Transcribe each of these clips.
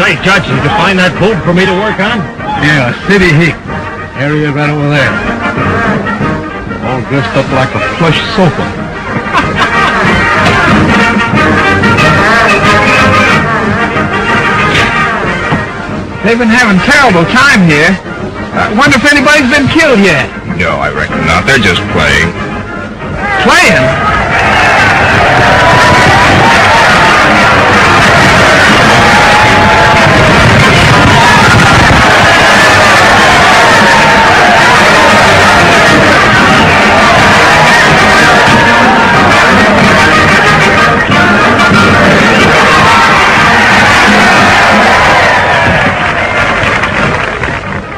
Say, Judge, did you find that boob for me to work on? Yeah, City Heat. Area right over there. All dressed up like a plush sofa. They've been having terrible time here. I wonder if anybody's been killed yet. No, I reckon not. They're just playing. Playing?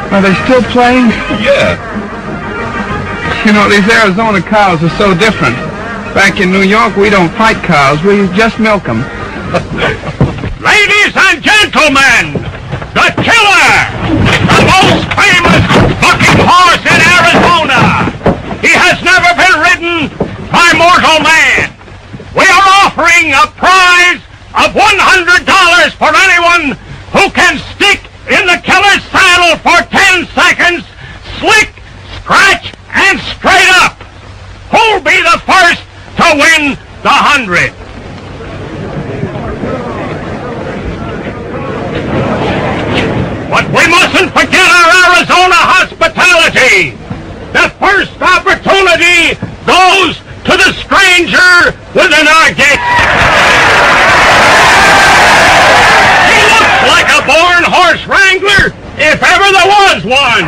Are they still playing? Yeah. You know, these Arizona cows are so different. Back in New York, we don't fight cows, we just milk them. Ladies and gentlemen, the killer! The most famous bucking horse in Arizona! He has never been ridden by mortal man! We are offering a prize of $100 for anyone who can stick in the killer's saddle for 10 seconds, slick, scratch, and straight up. Who'll be the first to win the 100? But we mustn't forget our Arizona hospitality. The first opportunity goes to the stranger within our gates. He looks like a born horse wrangler, if ever there was one.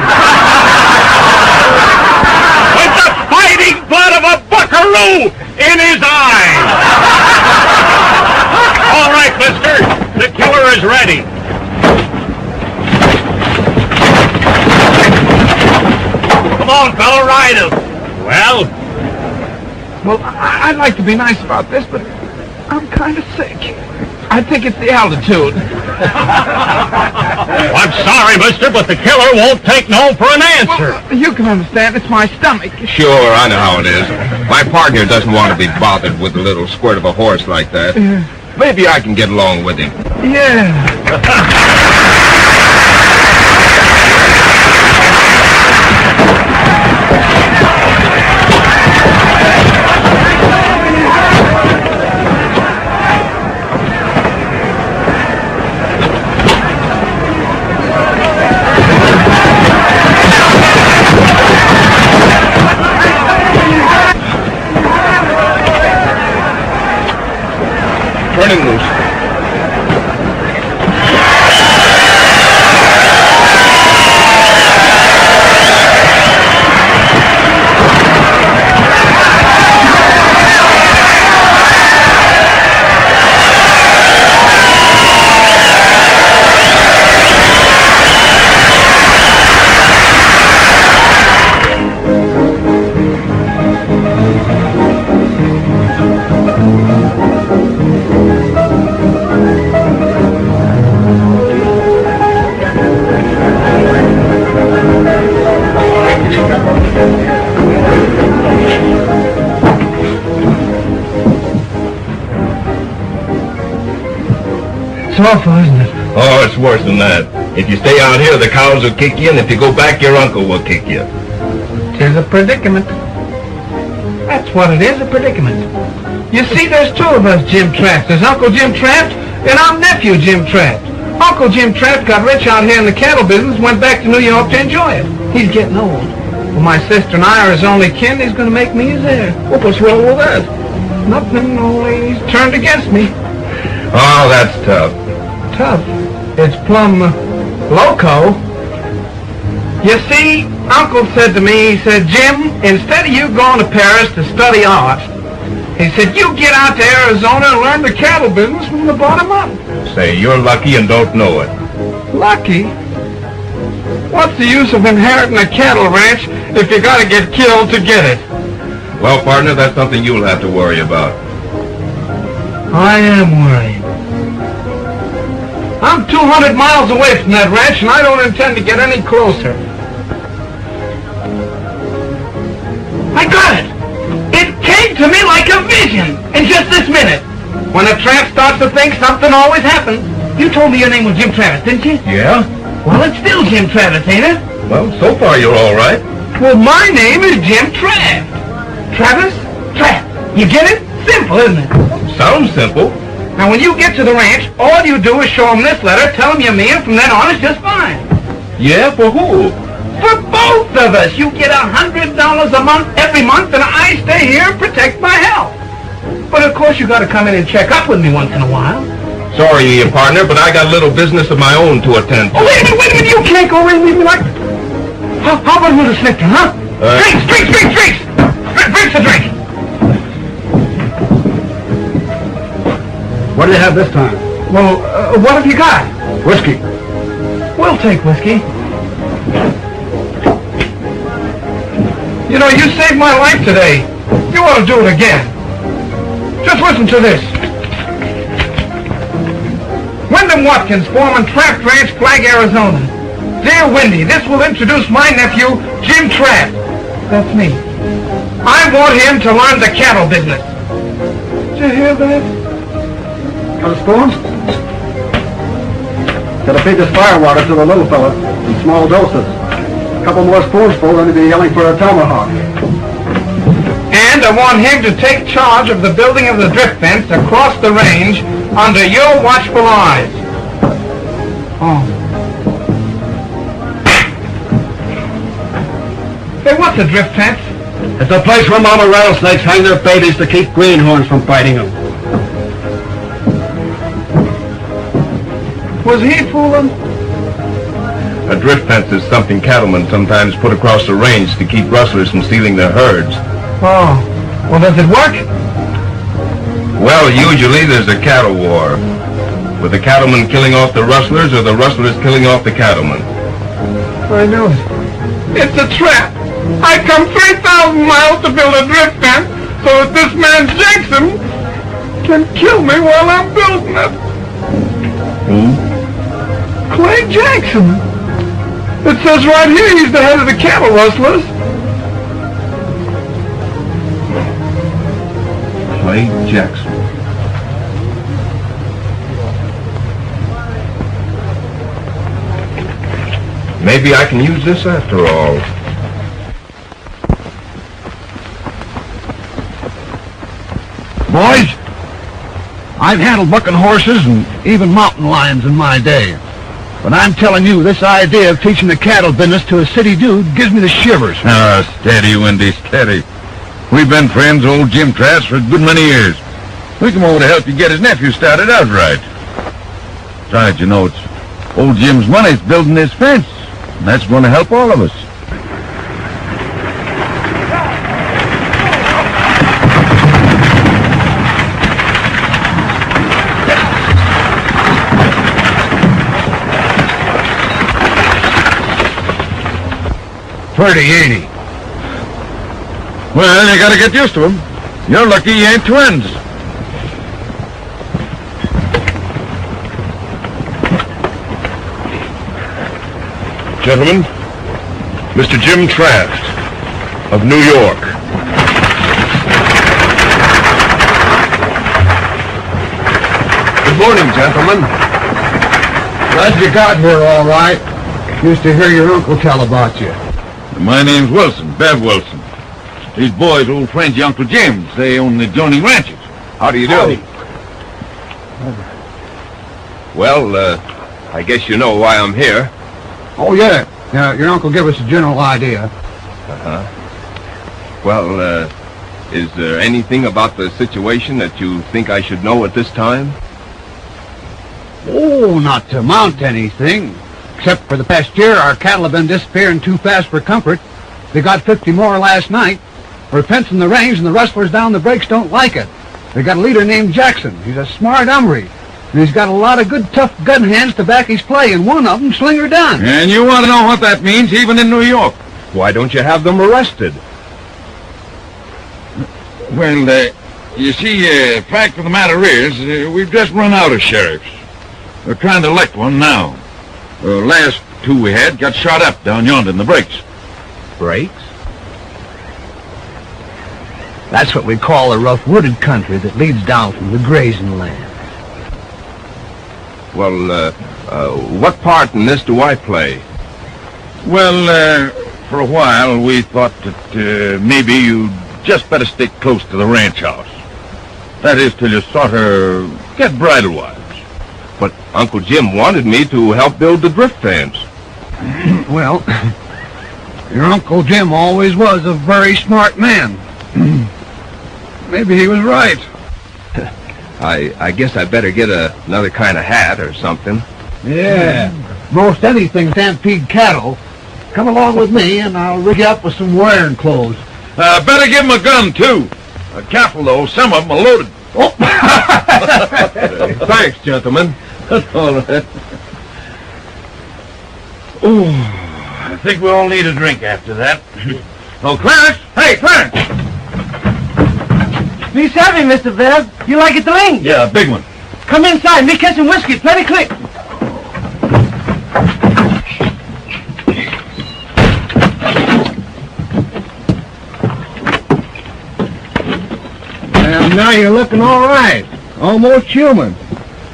With the fighting blood of a buckaroo in his eyes. All right, mister, the killer is ready. Come on, fella, ride him. Well, I'd like to be nice about this, but I'm kind of sick. I think it's the altitude. I'm sorry, mister, but the killer won't take no for an answer. Well, you can understand, it's my stomach. Sure, I know how it is. My partner doesn't want to be bothered with a little squirt of a horse like that. Maybe I can get along with him. Yeah. Turn him loose. It's awful, isn't it? Oh, it's worse than that. If you stay out here, the cows will kick you, and if you go back, your uncle will kick you. Tis a predicament. That's what it is, a predicament. You see, there's two of us Jim Trapt. There's Uncle Jim Trapt, and I'm nephew Jim Trapt. Uncle Jim Trapt got rich out here in the cattle business, went back to New York to enjoy it. He's getting old. Well, my sister and I are his only kin. He's going to make me his heir. Well, what's wrong with that? Nothing, only he's turned against me. Oh, that's tough. Tough. It's plumb loco. You see, Uncle said to me, he said, Jim, instead of you going to Paris to study art, he said, you get out to Arizona and learn the cattle business from the bottom up. Say, you're lucky and don't know it. Lucky? What's the use of inheriting a cattle ranch if you gotta get killed to get it? Well, partner, that's something you'll have to worry about. I am worried. I'm 200 miles away from that ranch, and I don't intend to get any closer. I got it! It came to me like a vision in just this minute. When a tramp starts to think, something always happens. You told me your name was Jim Travis, didn't you? Yeah? Well, it's still Jim Travis, ain't it? Well, so far you're all right. Well, my name is Jim Travis. Travis? Trapp. You get it? Simple, isn't it? Sounds simple. Now, when you get to the ranch, all you do is show them this letter, tell them you're me, and from then on it's just fine. Yeah, for who? For both of us. You get $100 a month every month, and I stay here and protect my health. But, of course, you got to come in and check up with me once in a while. Sorry, partner, but I got a little business of my own to attend to. Oh, wait a minute. You can't go in with me like... How about a little snifter, huh? Drinks! Drinks a drink! What do you have this time? Well, what have you got? Whiskey. We'll take whiskey. You know, you saved my life today. You ought to do it again. Just listen to this. Wyndham Watkins, foreman, Trapp Ranch, Flag, Arizona. Dear Wendy, this will introduce my nephew, Jim Trapp. That's me. I want him to learn the cattle business. Did you hear that? Got a spoon? Gotta feed this firewater to the little fella in small doses. A couple more spoonsful, then he'll be yelling for a tomahawk. And I want him to take charge of the building of the drift fence across the range under your watchful eyes. Oh. Hey, what's a drift fence? It's a place where mama rattlesnakes hang their babies to keep greenhorns from biting them. Was he fooling? A drift fence is something cattlemen sometimes put across the range to keep rustlers from stealing their herds. Oh. Well, does it work? Well, usually there's a cattle war, with the cattlemen killing off the rustlers or the rustlers killing off the cattlemen. I knew it. It's a trap. I come 3,000 miles to build a drift fence so that this man Jackson can kill me while I'm building it. Who? Clay Jackson. It says right here he's the head of the cattle rustlers. Clay Jackson. Maybe I can use this after all. Boys, I've handled bucking horses and even mountain lions in my day. But I'm telling you, this idea of teaching the cattle business to a city dude gives me the shivers. Steady, Wendy, steady. We've been friends, old Jim Travis, for a good many years. We come over to help you get his nephew started out right. Besides, you know, it's old Jim's money that's building this fence, and that's going to help all of us. Pretty, ain't he? Well, you gotta get used to him. You're lucky you ain't twins. Gentlemen, Mr. Jim Traft of New York. Good morning, gentlemen. Glad you got here all right. Used to hear your uncle tell about you. My name's Wilson, Bev Wilson. These boys, old friends, your Uncle Jim's. They own the adjoining ranches. How do you do? Well, I guess you know why I'm here. Oh, yeah. Your uncle gave us a general idea. Well, is there anything about the situation that you think I should know at this time? Oh, not to amount to anything. Except for the past year, our cattle have been disappearing too fast for comfort. They got 50 more last night. We're fencing the range, and the rustlers down the breaks don't like it. They got a leader named Jackson. He's a smart hombre. And he's got a lot of good, tough gun hands to back his play, and one of them, Slinger Dunn. And you want to know what that means, even in New York? Why don't you have them arrested? Well, you see, fact of the matter is, we've just run out of sheriffs. We're trying to elect one now. The last two we had got shot up down yonder in the breaks. Breaks? That's what we call a rough wooded country that leads down from the grazing land. Well, what part in this do I play? Well, for a while, we thought that maybe you'd just better stick close to the ranch house. That is, till you sort of get bridle-wise. But Uncle Jim wanted me to help build the drift fence. Well, your Uncle Jim always was a very smart man. Maybe he was right. I guess I better get another kind of hat or something. Yeah. Most anything stampede cattle. Come along with me, and I'll rig you up with some wearing clothes. Better give him a gun, too. Careful, though. Some of them are loaded. Oh! Thanks, gentlemen. That's all right. Ooh, I think we all need a drink after that. Oh, Clarence! Hey, Clarence! Me savvy, Mr. Bev. You like it to lean? Yeah, a big one. Come inside. Me catch some whiskey. Plenty quick. And now you're looking all right. Almost human.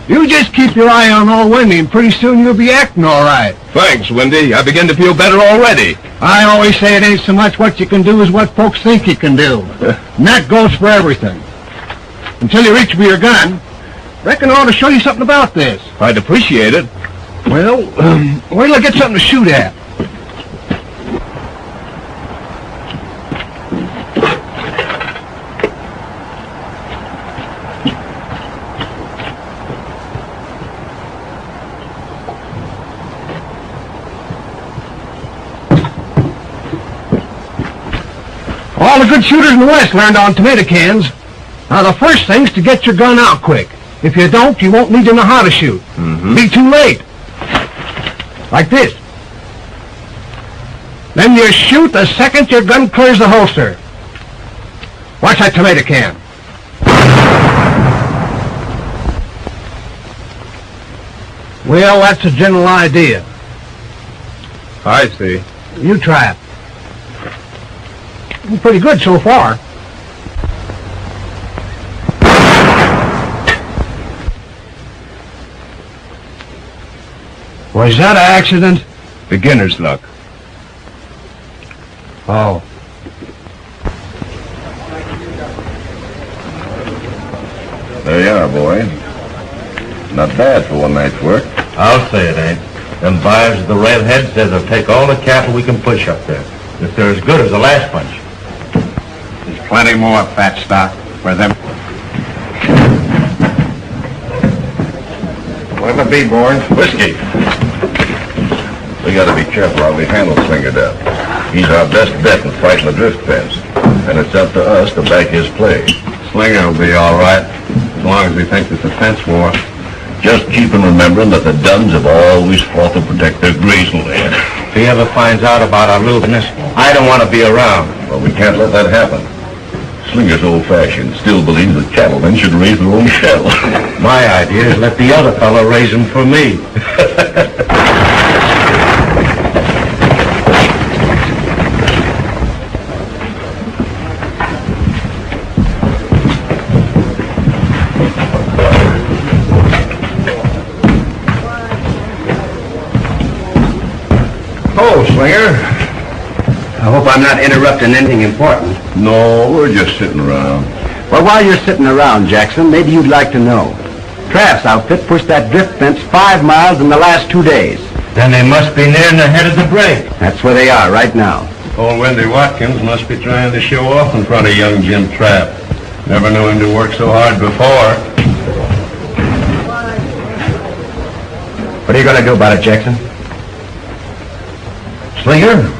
You just keep your eye on old Wendy, and pretty soon you'll be acting all right. Thanks, Wendy. I begin to feel better already. I always say it ain't so much what you can do as what folks think you can do. And that goes for everything. Until you reach for your gun, reckon I ought to show you something about this. I'd appreciate it. Well, wait till I get something to shoot at. All the good shooters in the West learned on tomato cans. Now, the first thing's to get your gun out quick. If you don't, you won't need to know how to shoot. Be too late. Like this. Then you shoot the second your gun clears the holster. Watch that tomato can. Well, that's a general idea. I see. You try it. Pretty good so far. Was that an accident? Beginner's luck. Oh. There you are, boy. Not bad for one night's work. I'll say it ain't. Them buyers of the redhead says they'll take all the cattle we can push up there, if they're as good as the last bunch. There's plenty more fat stock for them. What'll it be, Bourne? Whiskey. We gotta be careful how we handle Slinger Death. He's our best bet in fighting the drift fence, and it's up to us to back his play. Slinger will be all right, as long as we think it's a fence war. Just keep in remembering that the Duns have always fought to protect their grazing land. If he ever finds out about our lewdness, I don't want to be around. Well, we can't let that happen. Slinger's old-fashioned, still believes that cattlemen should raise their own cattle. My idea is let the other fellow raise them for me. Slinger? I hope I'm not interrupting anything important. No, we're just sitting around. Well, while you're sitting around, Jackson, maybe you'd like to know. Trapp's outfit pushed that drift fence 5 miles in the last 2 days. Then they must be nearing the head of the break. That's where they are right now. Old Wendy Watkins must be trying to show off in front of young Jim Trapp. Never knew him to work so hard before. What are you going to do about it, Jackson? Slinger,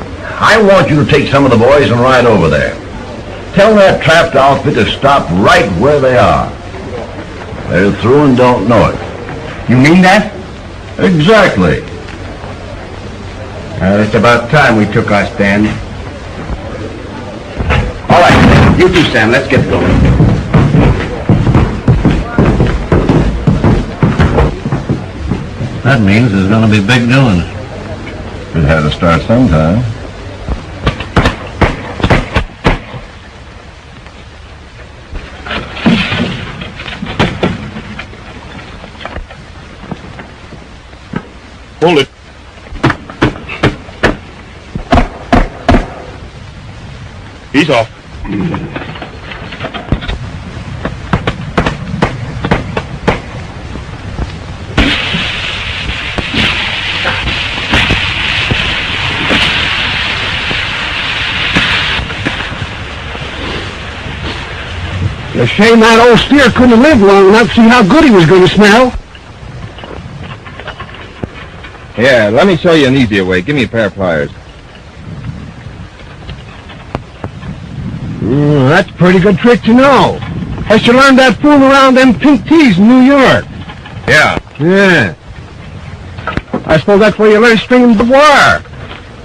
I want you to take some of the boys and ride over there. Tell that trapped outfit to stop right where they are. They're through and don't know it. You mean that? Exactly. It's about time we took our stand. All right, you too, Sam. Let's get going. That means there's going to be big doings. It had to start sometime. He's off. It's a shame that old steer couldn't live long enough to see how good he was going to smell. Yeah, let me show you an easier way. Give me a pair of pliers. That's a pretty good trick to know. Has you learned that fool around them pink tees in New York? Yeah. Yeah. I suppose that's where you learned stringing the wire.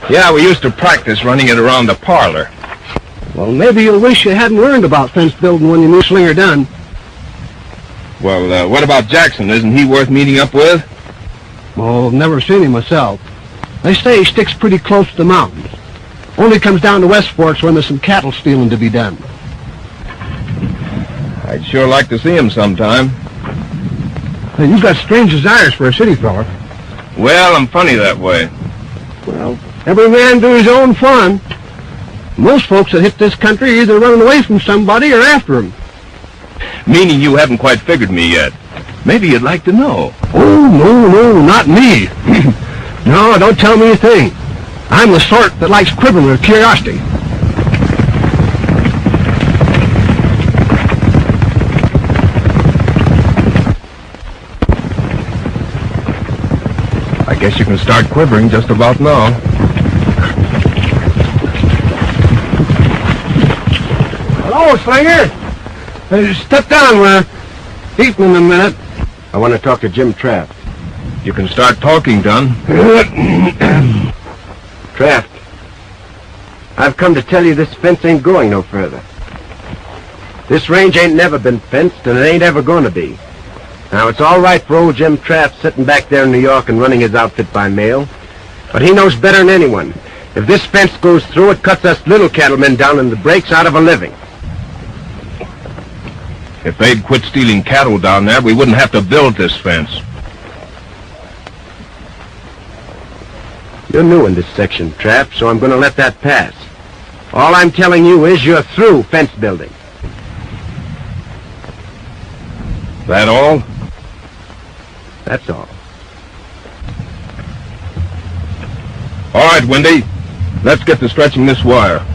Yeah, we used to practice running it around the parlor. Well, maybe you'll wish you hadn't learned about fence building when you knew Slinger done. Well, what about Jackson? Isn't he worth meeting up with? Oh, never seen him myself. They say he sticks pretty close to the mountains. Only comes down to West Forks when there's some cattle stealing to be done. I'd sure like to see him sometime. Hey, you've got strange desires for a city fella. Well, I'm funny that way. Well, every man do his own fun. Most folks that hit this country are either running away from somebody or after him. Meaning you haven't quite figured me yet. Maybe you'd like to know. Oh, no, not me. No, don't tell me a thing. I'm the sort that likes quivering with curiosity. I guess you can start quivering just about now. Hello, Slinger. Step down. We're eating in a minute. I want to talk to Jim Traft. You can start talking, Don. Traft, I've come to tell you this fence ain't going no further. This range ain't never been fenced, and it ain't ever going to be. Now, it's all right for old Jim Traft sitting back there in New York and running his outfit by mail, but he knows better than anyone. If this fence goes through, it cuts us little cattlemen down in the breaks out of a living. If they'd quit stealing cattle down there, we wouldn't have to build this fence. You're new in this section, Traft, so I'm going to let that pass. All I'm telling you is you're through fence building. That all? That's all. All right, Wendy. Let's get to stretching this wire.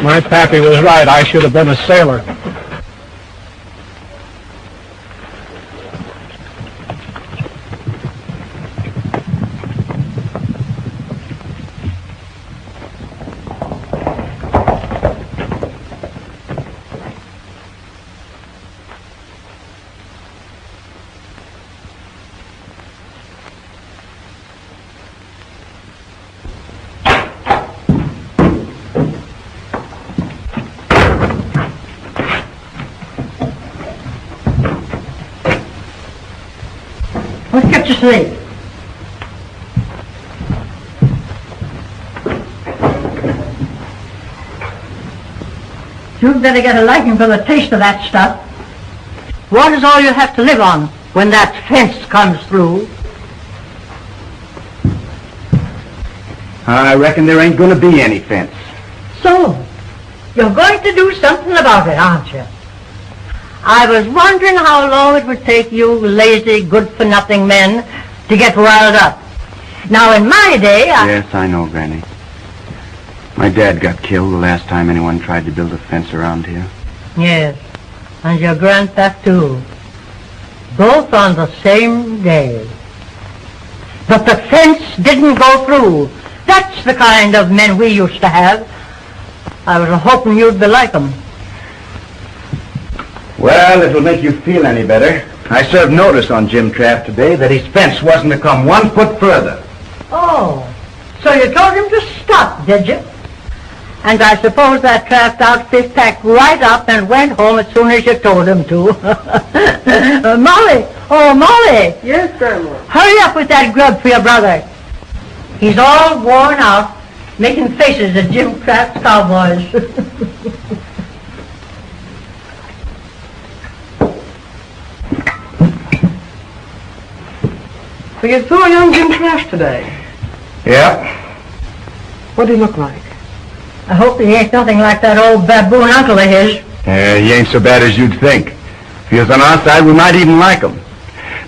My pappy was right. I should have been a sailor. Let's get you sleep. You'd better get a liking for the taste of that stuff. Water's all you have to live on when that fence comes through. I reckon there ain't going to be any fence. So, you're going to do something about it, aren't you? I was wondering how long it would take you lazy, good-for-nothing men to get riled up. Now, in my day, Yes, I know, Granny. My dad got killed the last time anyone tried to build a fence around here. Yes, and your grandpa, too. Both on the same day. But the fence didn't go through. That's the kind of men we used to have. I was hoping you'd be like them. Well, it'll make you feel any better. I served notice on Jim Traft today that his fence wasn't to come 1 foot further. Oh, so you told him to stop, did you? And I suppose that Traft outfit packed right up and went home as soon as you told him to. Molly! Oh, Molly! Yes, Grandma. Hurry up with that grub for your brother. He's all worn out, making faces at Jim Traft's cowboys. So you saw young Jim Trash today? Yeah. What did he look like? I hope he ain't nothing like that old baboon uncle of his. He ain't so bad as you'd think. If he was on our side, we might even like him.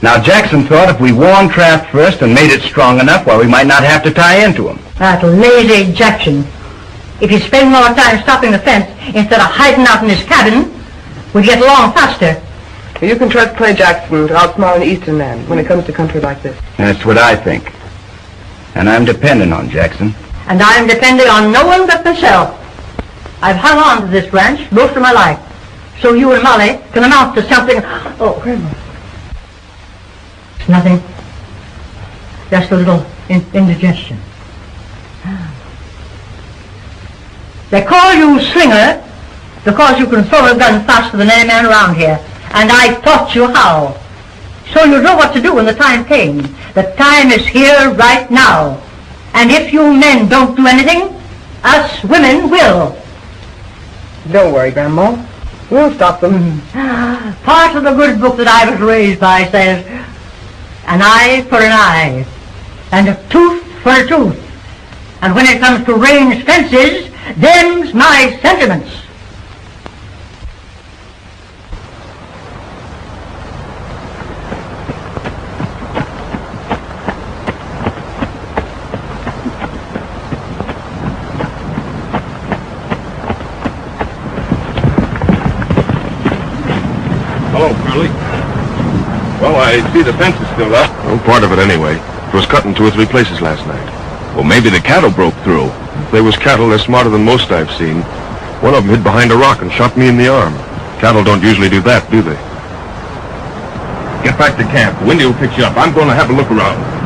Now, Jackson thought if we warned Kraft first and made it strong enough, well, we might not have to tie into him. That lazy Jackson. If he spent more time stopping the fence instead of hiding out in his cabin, we'd get along faster. You can trust Clay Jackson to outsmart an Eastern man when it comes to country like this. That's what I think. And I'm depending on Jackson. And I'm depending on no one but myself. I've hung on to this ranch most of my life, so you and Molly can amount to something. Oh, it's nothing. Just a little indigestion. They call you Slinger because you can throw a gun faster than any man around here. And I taught you how. So you know what to do when the time came. The time is here right now. And if you men don't do anything, us women will. Don't worry, Grandma. We'll stop them. Part of the good book that I was raised by says, an eye for an eye, and a tooth for a tooth. And when it comes to range fences, them's my sentiments. Hello, Curly. Well, I see the fence is still up. Well, part of it anyway. It was cut in 2 or 3 places last night. Well, maybe the cattle broke through. If they was cattle, they're smarter than most I've seen. One of them hid behind a rock and shot me in the arm. Cattle don't usually do that, do they? Get back to camp. Windy will pick you up. I'm going to have a look around.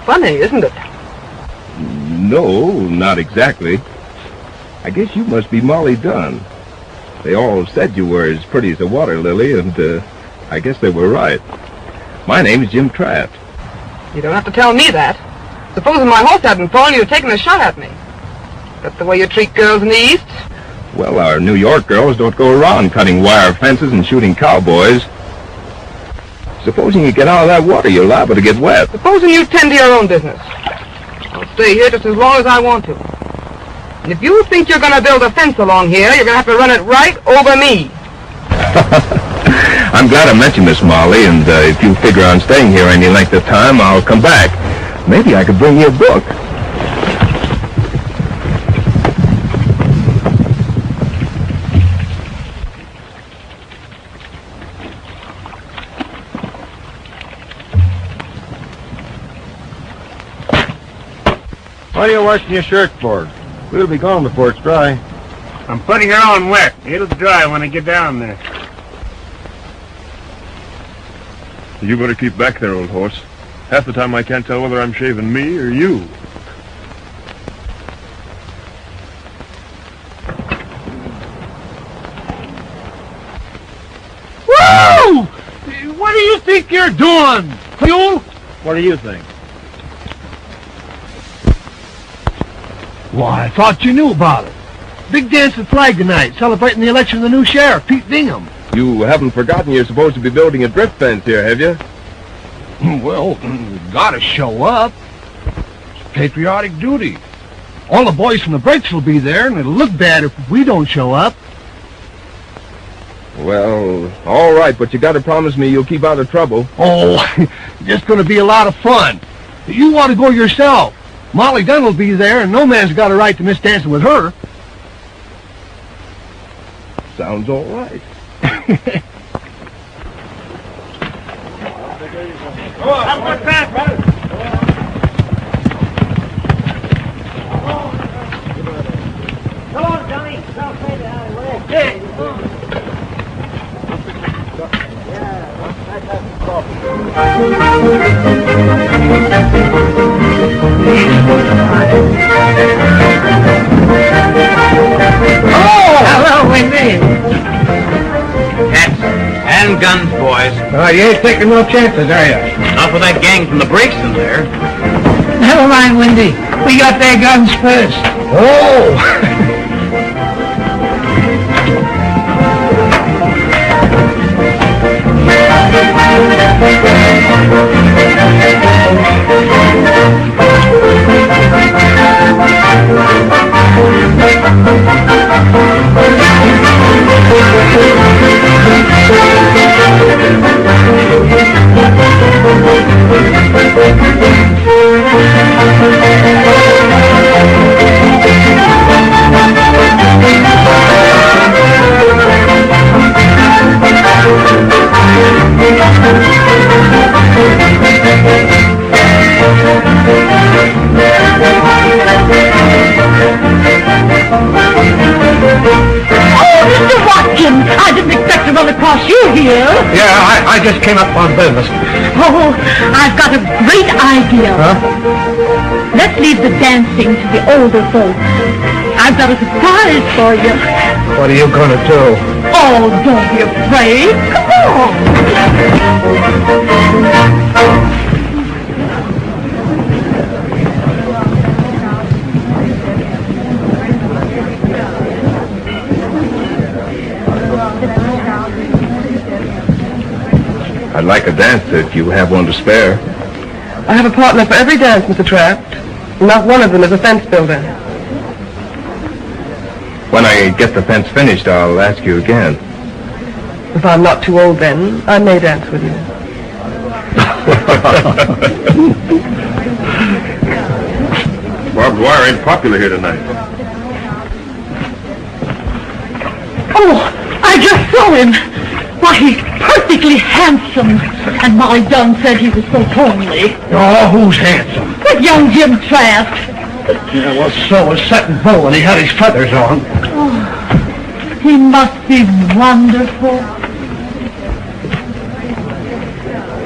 Funny, isn't it? No, not exactly. I guess you must be Molly Dunn. They all said you were as pretty as a water lily, and I guess they were right. My name's Jim Trapp. You don't have to tell me that. Supposing my horse hadn't fallen, you'd have taken a shot at me. That's the way you treat girls in the East? Well, our New York girls don't go around cutting wire fences and shooting cowboys. Supposing you get out of that water, you're liable to get wet. Supposing you tend to your own business. I'll stay here just as long as I want to. And if you think you're going to build a fence along here, you're going to have to run it right over me. I'm glad I mentioned this, Molly, and if you figure on staying here any length of time, I'll come back. Maybe I could bring you a book. What are you washing your shirt for? We'll be gone before it's dry. I'm putting her on wet. It'll dry when I get down there. You better keep back there, old horse. Half the time I can't tell whether I'm shaving me or you. Woo! What do you think you're doing? You? What do you think? Why, I thought you knew about it. Big dance at Flag tonight, celebrating the election of the new sheriff, Pete Bingham. You haven't forgotten you're supposed to be building a drift fence here, have you? Well, gotta show up. It's patriotic duty. All the boys from the breaks will be there, and it'll look bad if we don't show up. Well, all right, but you gotta promise me you'll keep out of trouble. Oh, it's gonna be a lot of fun. You want to go yourself. Molly Dunn will be there, and no man's got a right to miss dancing with her. Sounds all right. Have a good time, brother. Come on, Johnny. Don't say that. Hello, Wendy. Hats and guns, boys. You ain't taking no chances, are you? Not with that gang from the breaks in there. Never mind, Wendy. We got their guns first. Oh! Yeah, I just came up on business. Oh, I've got a great idea. Huh? Let's leave the dancing to the older folks. I've got a surprise for you. What are you going to do? Oh, don't be afraid. Come on. I'd like a dance if you have one to spare. I have a partner for every dance, Mr. Trapp. Not one of them is a fence builder. When I get the fence finished, I'll ask you again. If I'm not too old then, I may dance with you. Barbed wire ain't popular here tonight. Oh, I just saw him. Why, he's perfectly handsome. And Molly Dunn said he was so homely. Oh, who's handsome? That young Jim Trask. Yeah, well, so was Sutton Bull, and he had his feathers on. Oh, he must be wonderful.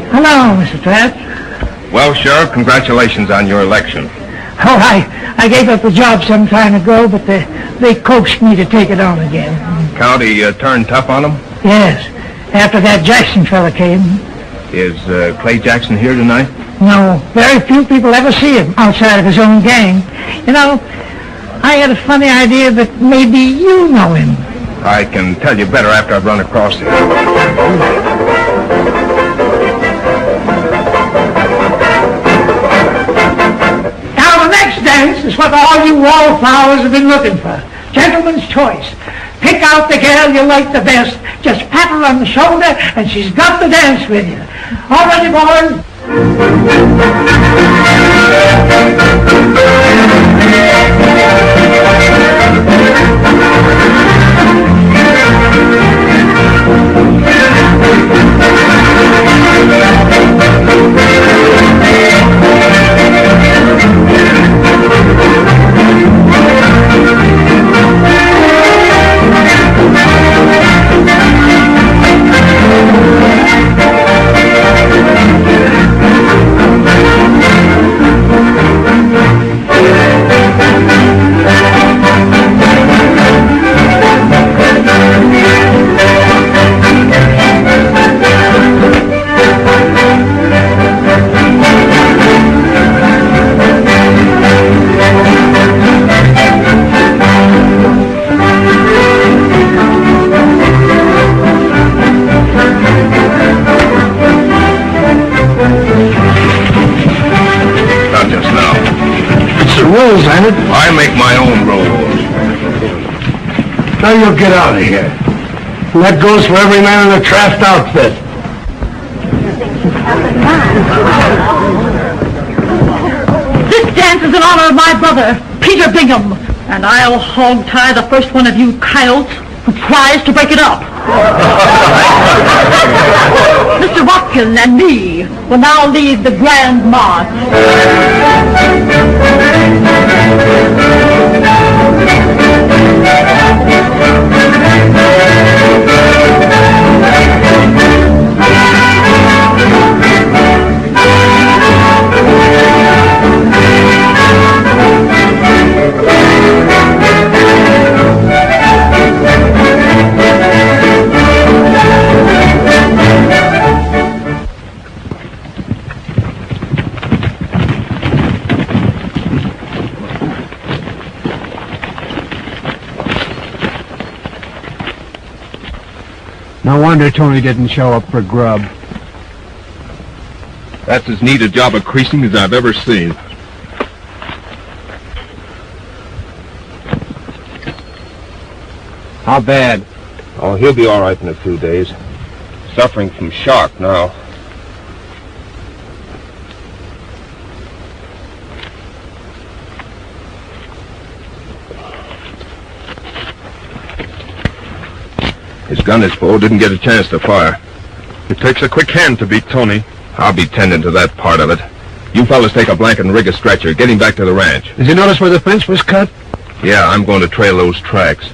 Hello, Mr. Trask. Well, Sheriff, congratulations on your election. Oh, I gave up the job some time ago, but they coaxed me to take it on again. County turned tough on them? Yes, after that Jackson fella came. Is Clay Jackson here tonight? No, very few people ever see him outside of his own gang. You know, I had a funny idea that maybe you know him. I can tell you better after I've run across him. Now, the next dance is what all you wallflowers have been looking for. Gentleman's choice. Pick out the girl you like the best. Just pat her on the shoulder, and she's got to dance with you. All ready, boys? rules, ain't it? I make my own rules. Now you'll get out of here. And that goes for every man in the Traft outfit. This dance is in honor of my brother, Peter Bingham, and I'll hog tie the first one of you coyotes who tries to break it up. Mr. Watkin and me will now lead the grand march. No wonder Tony didn't show up for grub. That's as neat a job of creasing as I've ever seen. How bad? Oh, he'll be all right in a few days. Suffering from shock now. His gun is full, didn't get a chance to fire. It takes a quick hand to beat Tony. I'll be tending to that part of it. You fellas take a blanket and rig a stretcher. Get him back to the ranch. Did you notice where the fence was cut? Yeah, I'm going to trail those tracks.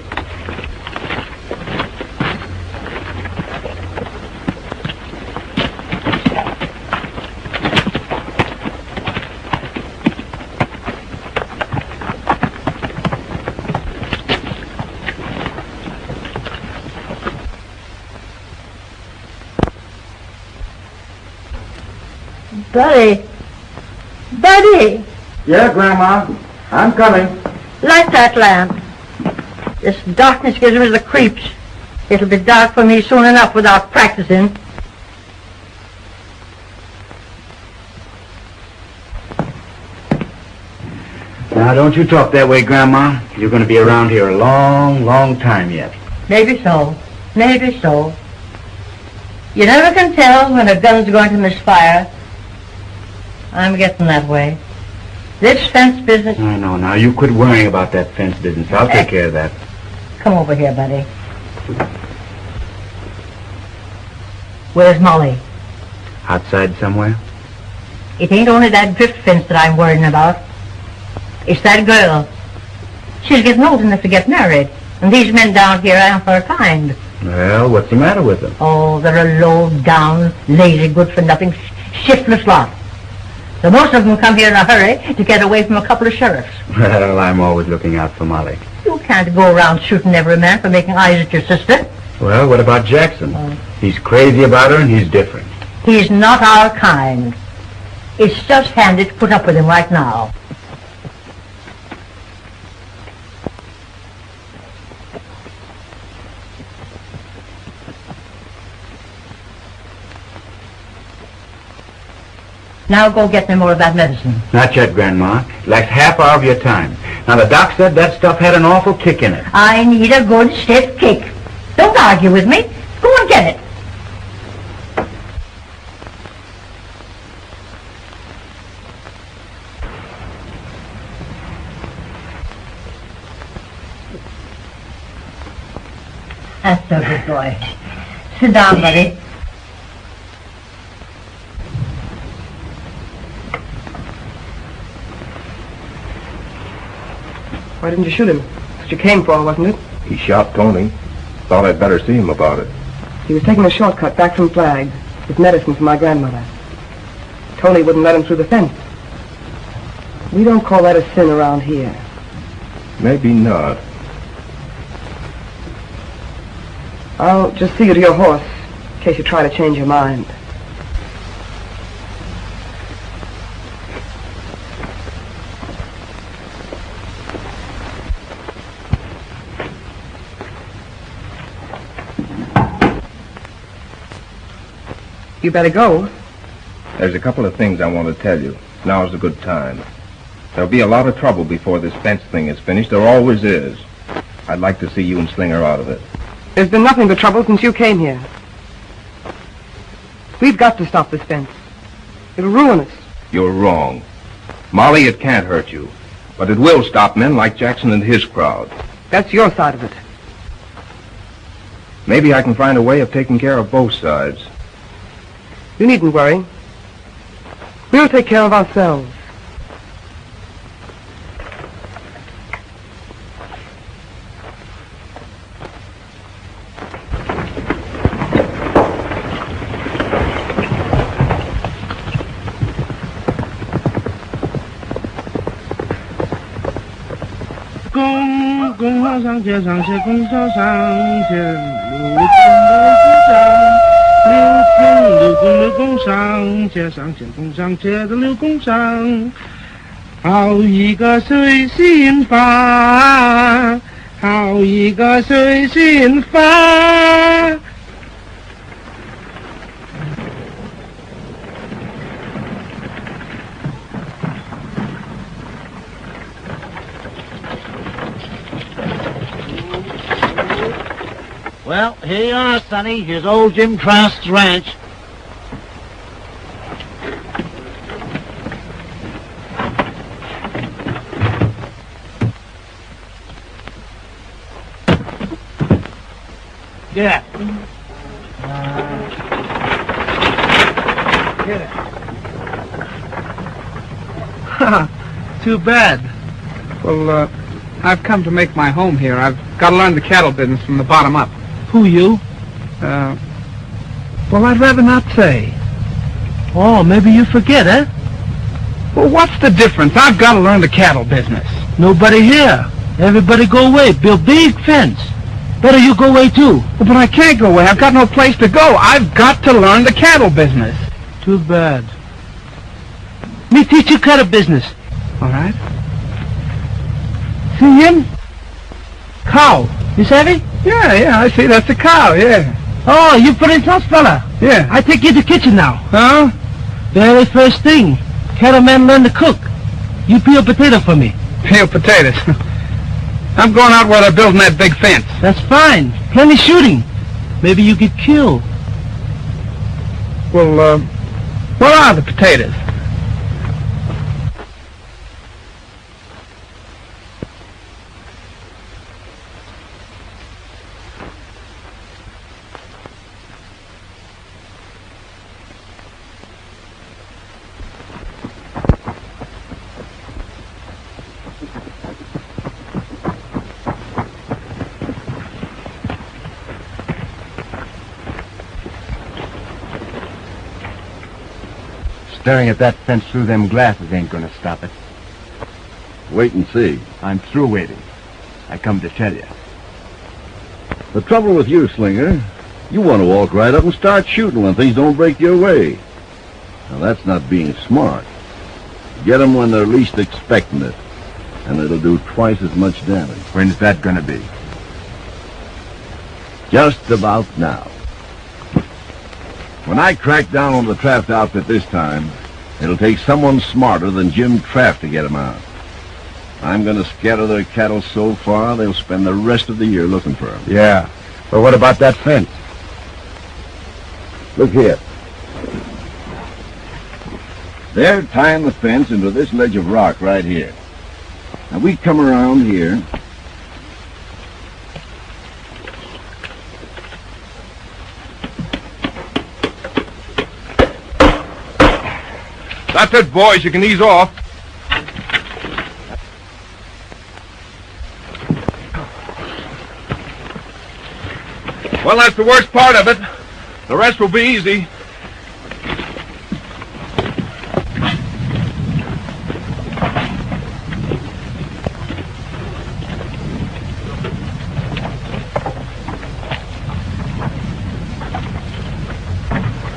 Buddy, Yeah, Grandma. I'm coming. light that lamp. This darkness gives me the creeps. It'll be dark for me soon enough without practicing. Now, don't you talk that way, Grandma. You're going to be around here a long, long time yet. Maybe so. Maybe so. You never can tell when a gun's going to misfire. I'm getting that way. This fence business... I know. Now, you quit worrying about that fence business. I'll take care of that. Come over here, buddy. Where's Molly? Outside somewhere? It ain't only that drift fence that I'm worrying about. It's that girl. She's getting old enough to get married, and these men down here aren't her kind. Well, what's the matter with them? Oh, they're a low-down, lazy, good-for-nothing, shiftless lot. So most of them come here in a hurry to get away from a couple of sheriffs. Well, I'm always looking out for Molly. You can't go around shooting every man for making eyes at your sister. Well, what about Jackson? He's crazy about her, and he's different. He's not our kind. It's just handy to put up with him right now. Now go get me more of that medicine. Not yet, Grandma. It lacks half hour of your time. Now, the doc said that stuff had an awful kick in it. I need a good stiff kick. Don't argue with me. Go and get it. That's a good boy. Sit down, buddy. Why didn't you shoot him? That's what you came for, wasn't it? He shot Tony. Thought I'd better see him about it. He was taking a shortcut back from Flag with medicine for my grandmother. Tony wouldn't let him through the fence. We don't call that a sin around here. Maybe not. I'll just see you to your horse, in case you try to change your mind. You better go. There's a couple of things I want to tell you. Now's a good time. There'll be a lot of trouble before this fence thing is finished. There always is. I'd like to see you and Slinger out of it. There's been nothing but trouble since you came here. We've got to stop this fence. It'll ruin us. You're wrong. Molly, it can't hurt you. But it will stop men like Jackson and his crowd. That's your side of it. Maybe I can find a way of taking care of both sides. You needn't worry. We'll take care of ourselves.公路上街上街，公交上街，六公上街上街，公上街的六公上，好一个随心法，好一个随心法。Well, here you are, Sonny. Here's old Jim Trask's ranch. Get it. Get it. Too bad. Well, I've come to make my home here. I've got to learn the cattle business from the bottom up. Who, you? Well, I'd rather not say. Oh, maybe you forget, eh? Well, what's the difference? I've got to learn the cattle business. Nobody here. Everybody go away. Build big fence. Better you go away, too. Well, but I can't go away. I've got no place to go. I've got to learn the cattle business. Too bad. Me teach you cattle business. All right. See him? Cow. You savvy? Yeah, I see. That's a cow, yeah. Oh, you Prince House fella. Yeah. I take you to the kitchen now. Huh? Very first thing, cattleman learn to cook. You peel potato for me. Peel potatoes. I'm going out where they're building that big fence. That's fine. Plenty shooting. Maybe you get killed. Well, where are the potatoes? Staring at that fence through them glasses ain't gonna stop it. Wait and see. I'm through waiting. I come to tell you. The trouble with you, Slinger, you want to walk right up and start shooting when things don't break your way. Now, that's not being smart. Get 'em when they're least expecting it, and it'll do twice as much damage. When's that gonna be? Just about now. When I crack down on the Traft outfit this time, it'll take someone smarter than Jim Traft to get 'em out. I'm going to scatter their cattle so far, they'll spend the rest of the year looking for 'em. Yeah, but what about that fence? Look here. They're tying the fence into this ledge of rock right here. Now, we come around here. That's it, boys. You can ease off. Well, that's the worst part of it. The rest will be easy.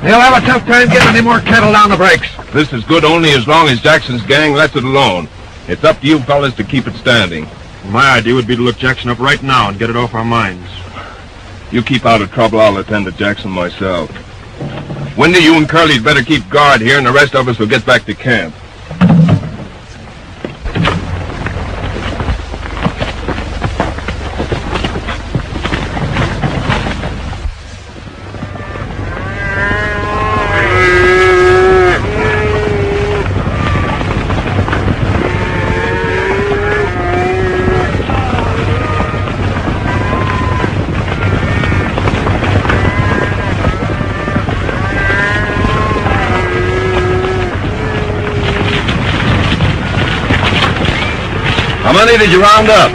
They'll have a tough time getting any more cattle down the breaks. This is good only as long as Jackson's gang lets it alone. It's up to you fellas to keep it standing. My idea would be to look Jackson up right now and get it off our minds. You keep out of trouble, I'll attend to Jackson myself. Wendy, you and Curly'd better keep guard here, and the rest of us will get back to camp. How many did you round up?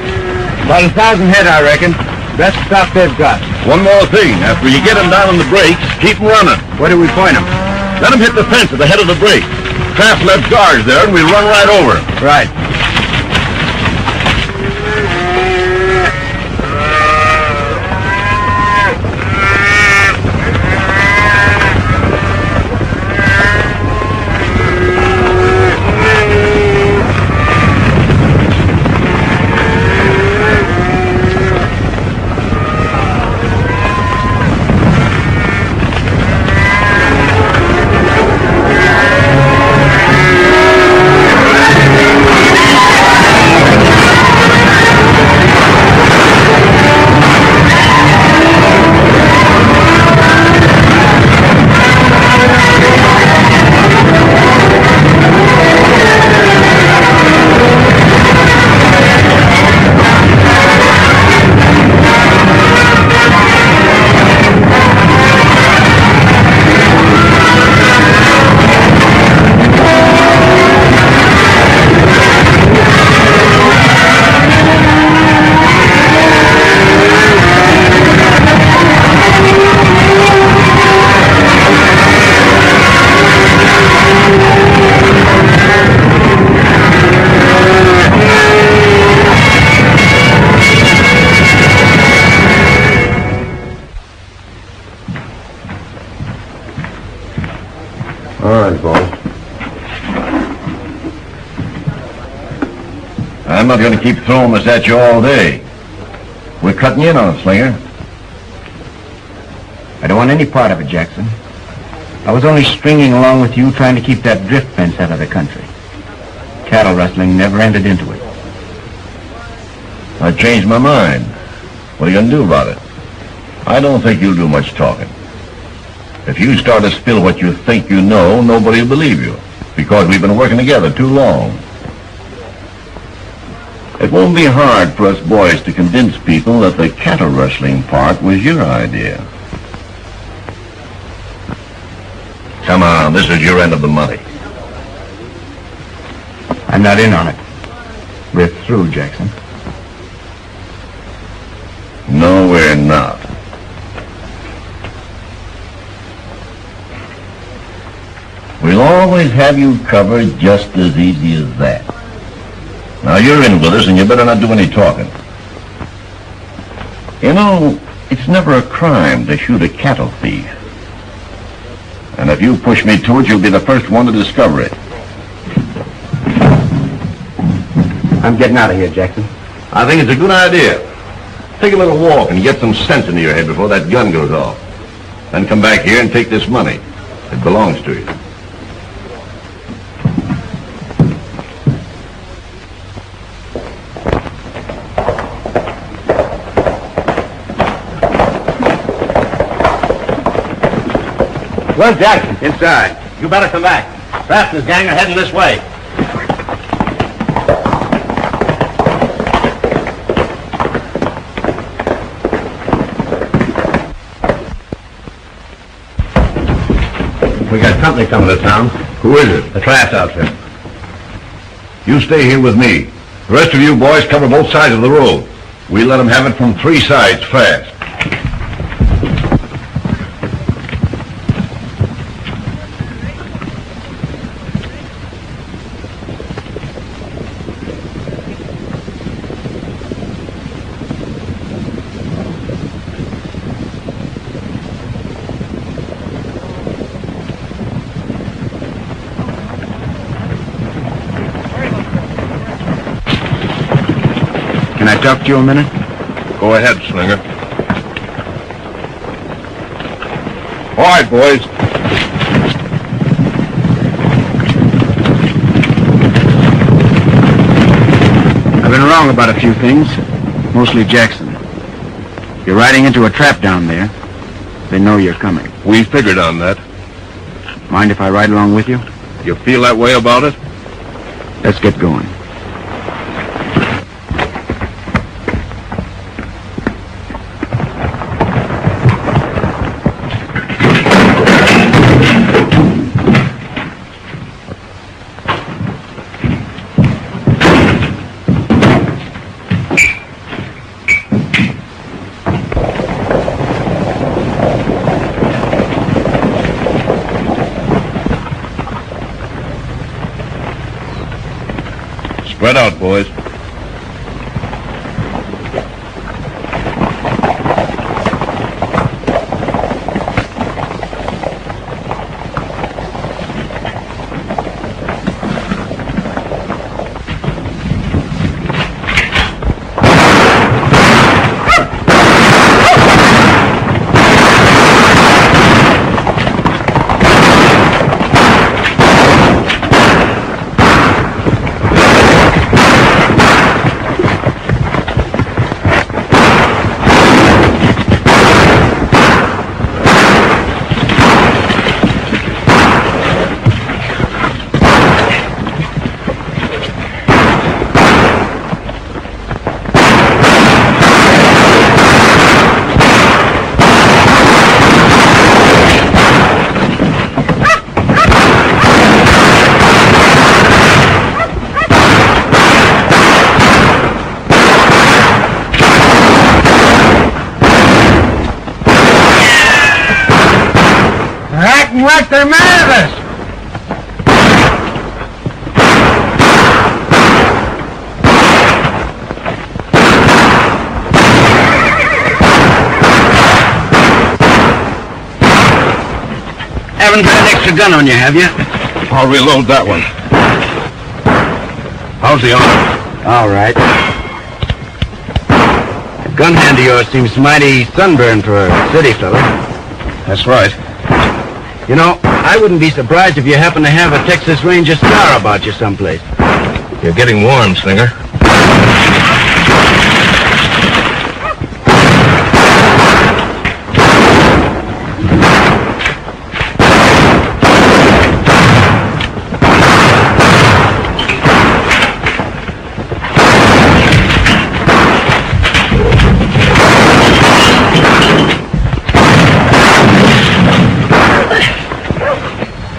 About 1,000 head, I reckon. Best stock they've got. One more thing. After you get them down on the brakes, keep them running. Where do we point them? Let them hit the fence at the head of the brake. Kraft left guards there, and we'll run right over. Right. All right, boys. I'm not going to keep throwing this at you all day. We're cutting in on it, Slinger. I don't want any part of it, Jackson. I was only stringing along with you, trying to keep that drift fence out of the country. Cattle rustling never entered into it. I changed my mind. What are you going to do about it? I don't think you'll do much talking. If you start to spill what you think you know, nobody will believe you, because we've been working together too long. It won't be hard for us boys to convince people that the cattle rustling part was your idea. Come on, this is your end of the money. I'm not in on it. We're through, Jackson. No, we're not. We'll always have you covered just as easy as that. Now, you're in with us, and you better not do any talking. You know, it's never a crime to shoot a cattle thief. And if you push me to it, you'll be the first one to discover it. I'm getting out of here, Jackson. I think it's a good idea. Take a little walk and get some sense into your head before that gun goes off. Then come back here and take this money. It belongs to you. Where's Jackson? Inside. You better come back. Kraft and his gang are heading this way. We got company coming to town. Who is it? The Kraft outfit. You stay here with me. The rest of you boys cover both sides of the road. We let them have it from 3 sides fast. Can I talk to you a minute? Go ahead, Slinger. All right, boys. I've been wrong about a few things, mostly Jackson. You're riding into a trap down there. They know you're coming. We figured on that. Mind if I ride along with you? You feel that way about it? Let's get going. Spread out, boys. Acting like they're mad at us. Haven't got an extra gun on you, have you? I'll reload that one. How's the arm? All right. The gun hand of yours seems mighty sunburned for a city fella. That's right. You know, I wouldn't be surprised if you happen to have a Texas Ranger scar about you someplace. You're getting warm, Slinger.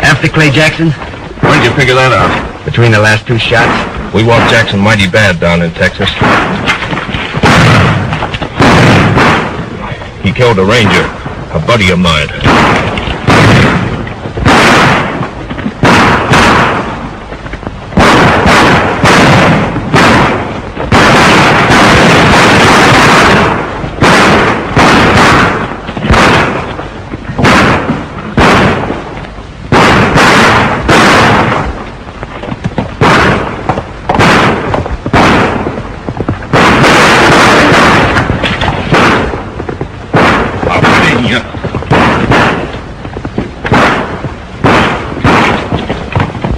After Clay Jackson? When did you figure that out? Between the last two shots? We want Jackson mighty bad down in Texas. He killed a ranger, a buddy of mine.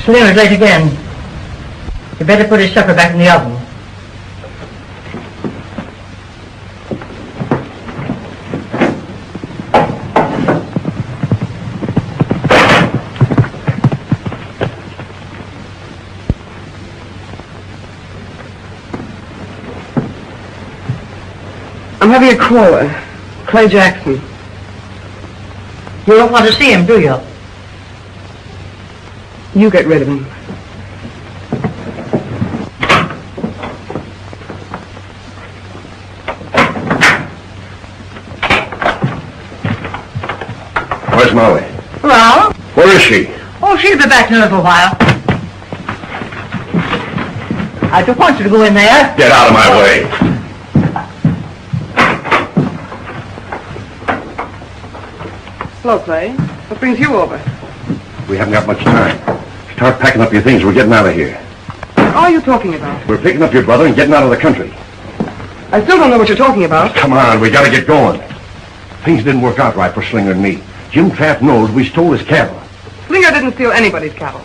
Slimmer's late again. You better put his supper back in the oven. I'm having a caller. Clay Jackson. You don't want to see him, do you? You get rid of him. Where's Molly? Well? Where is she? Oh, she'll be back in a little while. I don't want you to go in there. Get out of my way. Hello, Clay. What brings you over? We haven't got much time. Start packing up your things. We're getting out of here. What are you talking about? We're picking up your brother and getting out of the country. I still don't know what you're talking about. Come on, we gotta get going. Things didn't work out right for Slinger and me. Jim Trapp knows we stole his cattle. Slinger didn't steal anybody's cattle.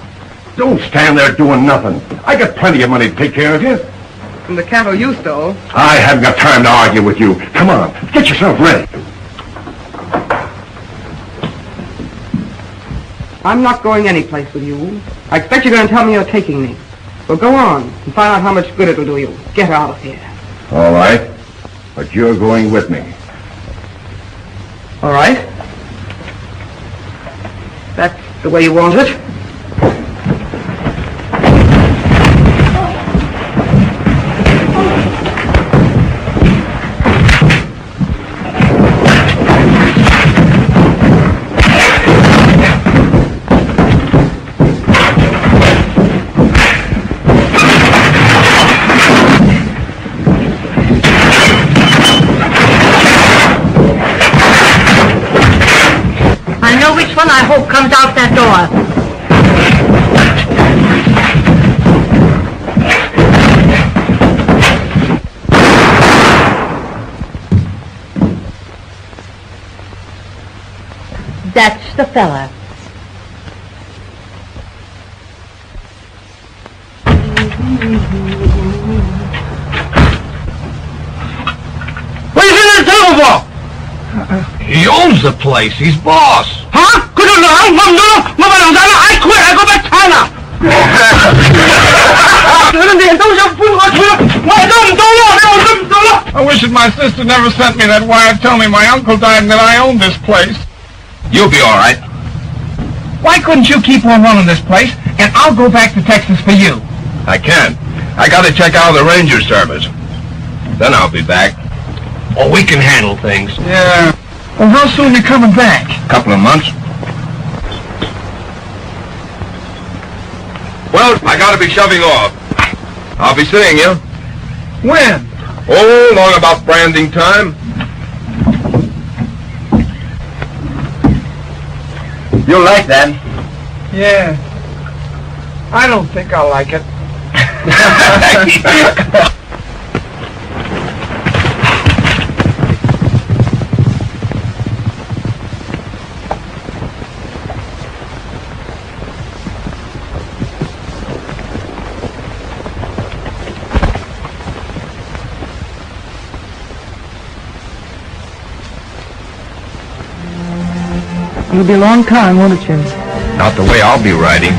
Don't stand there doing nothing. I got plenty of money to take care of you. From the cattle you stole. I haven't got time to argue with you. Come on, get yourself ready. I'm not going anyplace with you. I expect you're going to tell me you're taking me. Well, go on and find out how much good it'll do you. Get out of here. All right, but you're going with me. All right. That's the way you want it. son, I hope, comes out that door. That's the fella. What are you sitting at the table for? He owns the place. He's boss. Huh? I quit. I go back to China. I wish that my sister never sent me that wire telling me my uncle died and that I owned this place. You'll be all right. Why couldn't you keep on running this place, and I'll go back to Texas for you? I can't. I gotta check out the ranger service. Then I'll be back. Oh, we can handle things. Yeah. Well, how soon you coming back? Couple of months. Well, I gotta be shoving off. I'll be seeing you. When? Oh, long about branding time. You'll like that. Yeah. I don't think I'll like it. It'll be a long time, won't it, Jim? Not the way I'll be riding.